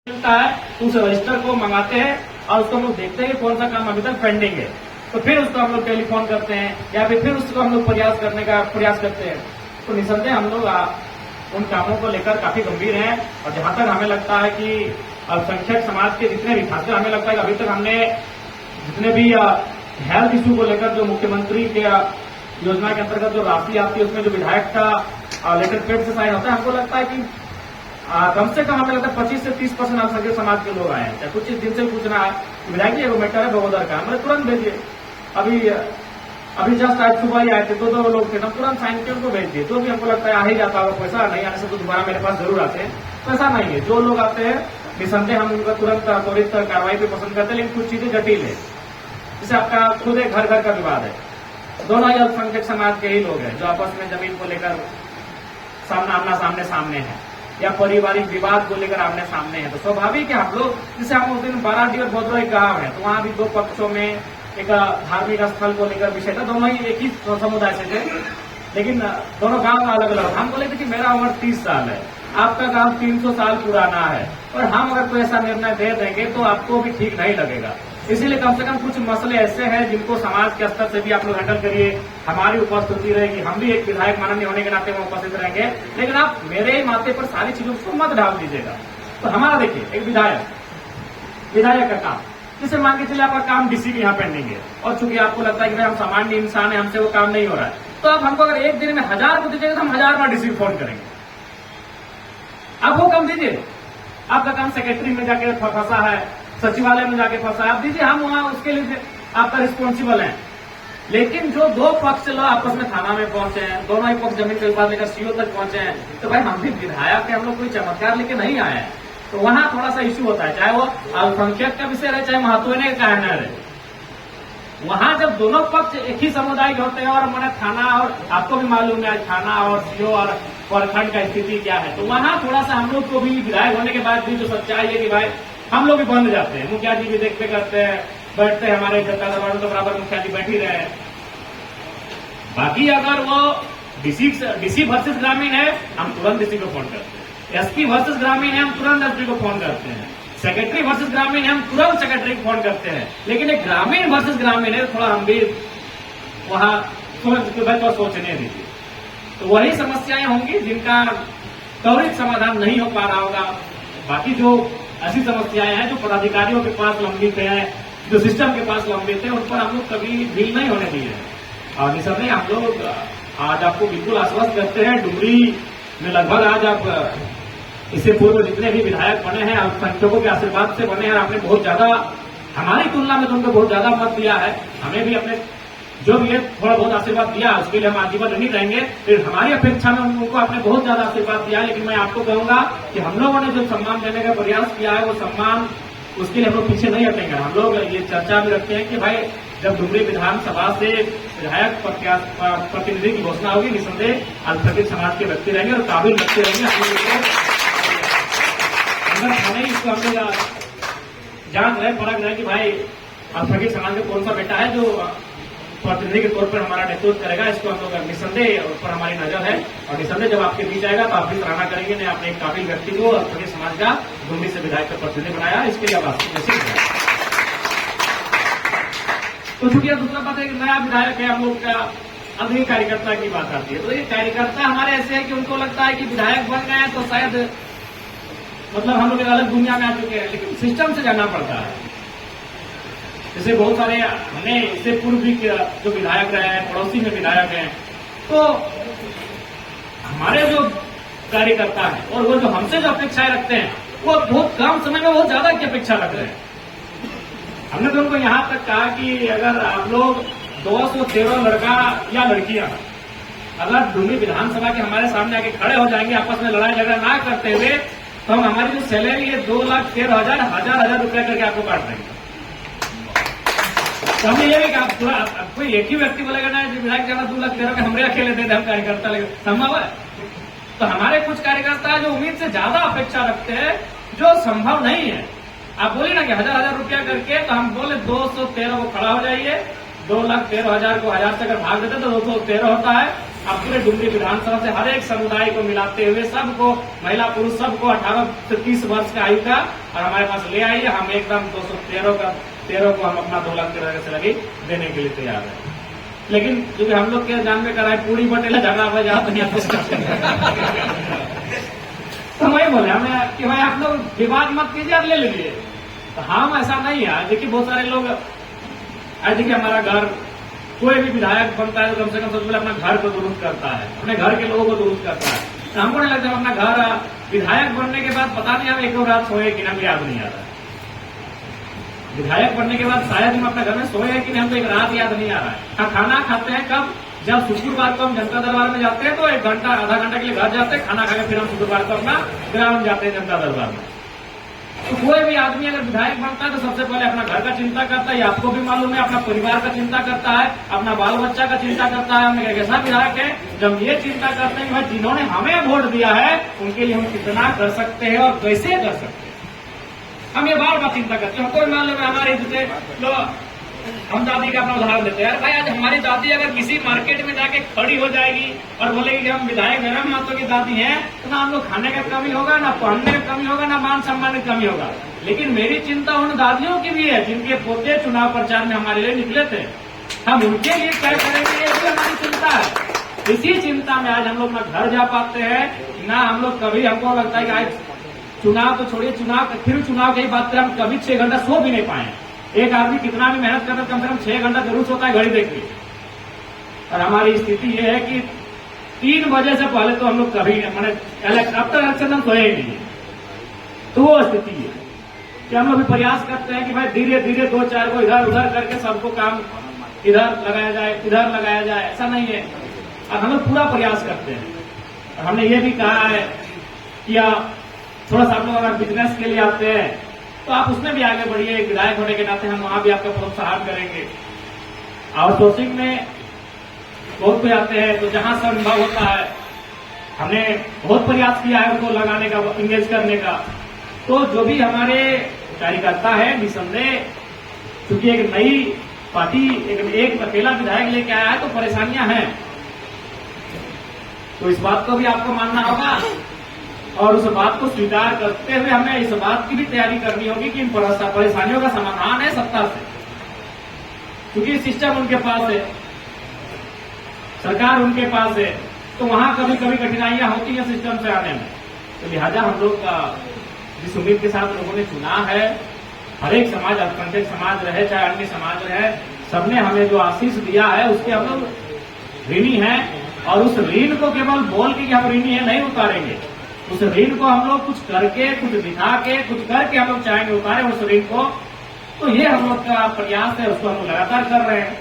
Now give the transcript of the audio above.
मिलता है तो उस रजिस्टर को मंगाते हैं और उसको हम लोग देखते हैं कि कौन सा काम अभी तक पेंडिंग है, तो फिर उसको हम लोग टेलीफोन करते हैं या फिर उसको हम लोग प्रयास करने का प्रयास करते हैं। तो निसंदेह हम लोग उन कामों को लेकर काफी गंभीर हैं। और जहां तक हमें लगता है कि अल्पसंख्यक समाज के जितने भी, खासकर हमें लगता है कि अभी तक हमने जितने भी हेल्थ इशू को लेकर जो मुख्यमंत्री के योजना के अंतर्गत जो राशि आती है उसमें जो विधायक का लेटर पेड से साइन होता है, हमको लगता है कि कम से कम हमें लगता है 25 से 30% अल्पसंख्यक समाज के लोग आए हैं। कुछ दिन से पूछना है विधायक जी एगो मैटर है बगोदर का, हमें तुरंत भेजिए। अभी जस्ट आज सुबह ही आए थे, दो लोग थे, हम तुरंत साइन के उनको भेज दिए। जो भी हमको लगता है आ ही जाता होगा, पैसा नहीं आने से तो दोबारा मेरे पास जरूर आते हैं, पैसा नहीं है। जो लोग आते हैं निसंदेह हम उनका तुरंत त्वरित कार्रवाई पे पसंद करते हैं, लेकिन कुछ चीजें जटिल है। जैसे आपका खुद एक घर घर का विवाद है, दोनों ही अल्पसंख्यक समाज के ही लोग हैं जो आपस में जमीन को लेकर आमना सामने है, या पारिवारिक विवाद को लेकर आमने सामने है। तो स्वाभाविक है हम लोग, जैसे हम उस दिन बाराडी और भद्रो एक गांव है, तो वहां भी दो पक्षों में एक धार्मिक स्थल को लेकर विषय था, दोनों ही एक ही समुदाय से थे, लेकिन दोनों गांव का अलग अलग। हम बोले थे कि मेरा उम्र 30 साल है, आपका गांव 300 साल पुराना है, और हम अगर कोई ऐसा निर्णय दे देंगे तो आपको भी ठीक नहीं लगेगा। इसीलिए कम से कम कुछ मसले ऐसे हैं जिनको समाज के स्तर से भी आप लोग हैंडल करिए, हमारी उपस्थिति रहेगी, हम भी एक विधायक माननीय होने के नाते में उपस्थित रहेंगे, लेकिन आप मेरे ही माथे पर सारी चीजों को मत डाल दीजिएगा। तो हमारा देखिए, एक विधायक का काम, जैसे मान के चलिए आपका काम डीसी के यहाँ पेंडिंग है, और चूंकि आपको लगता है कि भाई हम सामान्य इंसान है, हमसे वो काम नहीं हो रहा है, तो आप हमको अगर एक दिन में 1000 को दीजिएगा तो हम 1000 बार डीसी को फोन करेंगे। आप वो काम दीजिए। आपका काम सेक्रेटरी में जाके फंसा है, सचिवालय में जाके फंसा है, आप दीजिए, हम वहां उसके लिए आपका रिस्पॉन्सिबल है। लेकिन जो दो पक्ष लोग आपस में थाना में पहुंचे हैं, दोनों ही पक्ष जमीन के विवाद लेकर सीओ तक पहुंचे हैं, तो भाई हम भी विधायक के, हम लोग कोई चमत्कार लेके नहीं आए हैं, तो वहां थोड़ा सा इश्यू होता है, चाहे वो अल्पसंख्यक का विषय रहे चाहे महत्वहीन का कहना रहे। वहां जब दोनों पक्ष एक ही समुदाय के होते हैं, और मैंने थाना, और आपको भी मालूम है थाना और सीओ और प्रखंड का स्थिति क्या है, तो वहां थोड़ा सा हम लोग को भी विधायक होने के बाद भी जो सच्चाई है कि भाई हम लोग भी बंद जाते हैं। मुखिया जी भी देखते करते हैं, बैठते हैं, हमारे जनता दरबारों के बराबर मुखिया जी बैठी रहे। बाकी अगर वो डीसी वर्सेस ग्रामीण है, हम तुरंत डीसी को फोन करते हैं, एसपी वर्सेस ग्रामीण है, हम तुरंत एसपी को फोन करते हैं, सेक्रेटरी वर्सेस ग्रामीण है, हम तुरंत सेक्रेटरी को फोन करते हैं। लेकिन एक ग्रामीण वर्सेस ग्रामीण है, थोड़ा हम भी वहां तो सोचने दीजिए। तो वही समस्याएं होंगी जिनका त्वरित समाधान नहीं हो पा रहा होगा। बाकी जो ऐसी समस्याएं हैं जो पदाधिकारियों के पास लंबित है, जो सिस्टम के पास लंबित है, उन पर हम लोग कभी डील नहीं होने दिए हैं। और निसंदेह हम लोग आज आपको बिल्कुल आश्वस्त करते हैं, डुमरी में लगभग आज आप इससे पूर्व जितने भी विधायक बने हैं अल्पसंख्यकों के आशीर्वाद से बने हैं, आपने बहुत ज्यादा, हमारी तुलना में तो उनको बहुत ज्यादा मत दिया है। हमें भी अपने जो भी है थोड़ा बहुत आशीर्वाद दिया, उसके लिए हम आजीवन नहीं रहेंगे, फिर हमारी अपेक्षा में उनको आपने बहुत ज्यादा आशीर्वाद दिया। लेकिन मैं आपको कहूंगा कि हम लोगों ने जो सम्मान देने का प्रयास किया है, वो सम्मान, उसके लिए हम लोग पीछे नहीं हटेंगे। हम लोग ये चर्चा भी रखते हैं कि भाई जब डुमरी विधानसभा से विधायक प्रतिनिधि की घोषणा होगी, निसंदेह अल्पसंख्यक समाज के व्यक्ति रहेंगे और काबिल व्यक्ति रहेंगे। हम लोग इसको हम लोग जान रहे, परख रहे कि भाई अल्पसंख्यक समाज का कौन सा बेटा है जो प्रतिनिधि के तौर पर हमारा नेतृत्व करेगा। इसको हम लोग निसंदेह उस पर हमारी नजर है, और निसंदेह जब आपके बीच आएगा तो आप भी सराहना करेंगे, ने आपने एक काबिल व्यक्ति को अल्पसंख्यक समाज का डुमरी से विधायक का प्रतिनिधि बनाया, इसके लिए आप तो चूंकि दूसरा बात है कि नया विधायक है हम लोग का, अभी कार्यकर्ता की बात आती है, तो ये कार्यकर्ता हमारे ऐसे है कि उनको लगता है कि विधायक बन गए तो शायद मतलब हम लोग एक अलग दुनिया में आ चुके हैं, लेकिन सिस्टम से जाना पड़ता है। जैसे बहुत सारे हमने इससे पूर्व भी जो विधायक रहे हैं, पड़ोसी में विधायक हैं, तो हमारे जो कार्यकर्ता है और वो जो हमसे जो अपेक्षाएं रखते हैं, वो बहुत कम समय में बहुत ज्यादा की अपेक्षा रख रहे हैं। हमने तो उनको यहां तक कहा कि अगर आप लोग 213 लड़का या लड़कियां अगर डुमरी विधानसभा के हमारे सामने आके खड़े हो जाएंगे, आपस में लड़ाई झगड़ा ना करते हुए, तो हम हमारी जो सैलरी है 2,13,000 हजार रुपया करके आपको काट देंगे। तो हमने ये भी कहा, कोई एक ही व्यक्ति बोलेगा ना विधायक जाना 2,13,000 का हमरे अकेले दे दे, हम कार्यकर्ता लगे, संभव है? तो हमारे कुछ कार्यकर्ता जो उम्मीद से ज्यादा अपेक्षा रखते हैं, जो संभव नहीं है। आप बोलिए ना कि हजार रुपया करके, तो हम बोले 213 को खड़ा हो जाइए, 2,13,000 को 1000 से अगर भाग देते तो 213 होता है, अब पूरे डुमरी विधानसभा से हर एक समुदाय को मिलाते हुए सबको, महिला पुरुष सबको 18 से 30 वर्ष का आयु का, और हमारे पास ले आइए। हम एकदम 213 को हम अपना 2 लाख 13 से लगी देने के लिए तैयार है। लेकिन क्योंकि हम लोग के जान में कराए पूरी बटेला झगड़ा बजा तो नहीं तो वही बोले हमें कि भाई आप लोग विवाद मत कीजिए, आप ले लीजिए। तो हम ऐसा नहीं है। देखिए बहुत सारे लोग, देखिए हमारा घर, कोई भी विधायक बनता है तो कम से कम सबसे पहले अपना घर को दुरुस्त करता है, अपने घर के लोगों को दुरुस्त करता है। तो हमको नहीं लगता अपना घर विधायक बनने के बाद पता नहीं हम एक दो रात सोए कि नहीं, याद नहीं आ रहा है। विधायक बनने के बाद शायद हम अपने घर में सोए हैं कि नहीं, हमको एक रात याद नहीं आ रहा है। हाँ, खाना खाते हैं कब? जब शुक्रवार को हम जनता दरबार में जाते हैं तो 1 घंटा आधा घंटा के लिए घर जाते हैं, खाना खाकर फिर हम शुक्रवार को अपना ग्राउंड जाते हैं जनता दरबार में। तो कोई भी आदमी अगर विधायक बनता है तो सबसे पहले अपना घर का चिंता करता है, ये आपको भी मालूम है, अपना परिवार का चिंता करता है, अपना बाल बच्चा का चिंता करता है। हमने कैसा विधायक है जब ये चिंता करते हैं कि भाई जिन्होंने हमें वोट दिया है उनके लिए हम कितना कर सकते हैं और कैसे कर सकते हैं, हम ये बार बार चिंता करते हैं। हमको भी मालूम है हमारे जैसे लोग, हम दादी का अपना उदाहरण देते हैं, भाई आज हमारी दादी अगर किसी मार्केट में जाके खड़ी हो जाएगी और बोलेगी कि हम विधायक नरम महतो की दादी हैं, तो ना हम लोग खाने का कमी होगा, ना पहनने का कमी होगा, ना मान सम्मान की कमी होगा। लेकिन मेरी चिंता उन दादियों की भी है जिनके पोते चुनाव प्रचार में हमारे लिए निकले थे। हम उनके लिए क्या करेंगे, ये भी हमारी चिंता है। इसी चिंता में आज हम लोग ना घर जा पाते हैं, ना हम लोग कभी, हमको लगता है कि आज चुनाव तो छोड़िए, फिर चुनाव की बात करें, हम कभी 6 घंटा सो भी नहीं पाए। एक आदमी कितना भी मेहनत करता है कम से कम 6 घंटा जरूर सोता है घड़ी देख के। और हमारी स्थिति ये है कि 3 बजे से पहले तो हम लोग कभी मैंने अब तक इलेक्शन हम सोए ही नहीं। तो वो स्थिति है कि हम लोग भी प्रयास करते हैं कि भाई धीरे धीरे 2-4 को इधर उधर करके सबको काम इधर लगाया जाए, इधर लगाया जाए, ऐसा नहीं है। और हम लोग पूरा प्रयास करते हैं। और हमने ये भी कहा है कि थोड़ा सा आप लोग अगर बिजनेस के लिए आते हैं तो आप उसमें भी आगे बढ़िए। एक विधायक होने के नाते हम वहां भी आपका प्रोत्साहन करेंगे। आउटसोर्सिंग में बहुत कोई आते हैं तो जहां संभव होता है हमने बहुत प्रयास किया है उनको लगाने का, इंगेज करने का। तो जो भी हमारे कार्यकर्ता है निसंदेह, क्योंकि एक नई पार्टी एक अकेला विधायक लेके आया है तो परेशानियां हैं, तो इस बात को भी आपको मानना होगा और उस बात को स्वीकार करते हुए हमें इस बात की भी तैयारी करनी होगी कि इन परेशानियों का समाधान है सत्ता से, क्योंकि सिस्टम उनके पास है, सरकार उनके पास है, तो वहां कभी कभी कठिनाइयां होती हैं सिस्टम से आने में। तो लिहाजा हम लोग का जिस उम्मीद के साथ लोगों ने चुना है, हर एक समाज, अल्पसंख्यक समाज रहे चाहे अन्य समाज रहे, सबने हमें जो आशीष दिया है उसके हम लोग ऋणी हैं। और उस ऋण को केवल बोल के कि हम ऋणी है नहीं उतारेंगे, उस ऋण को हम लोग कुछ करके, कुछ दिखा के, कुछ करके हम लोग चाहेंगे उतारे उस ऋण को। तो ये हम लोग का प्रयास है, उसको हम लोग लगातार कर रहे हैं।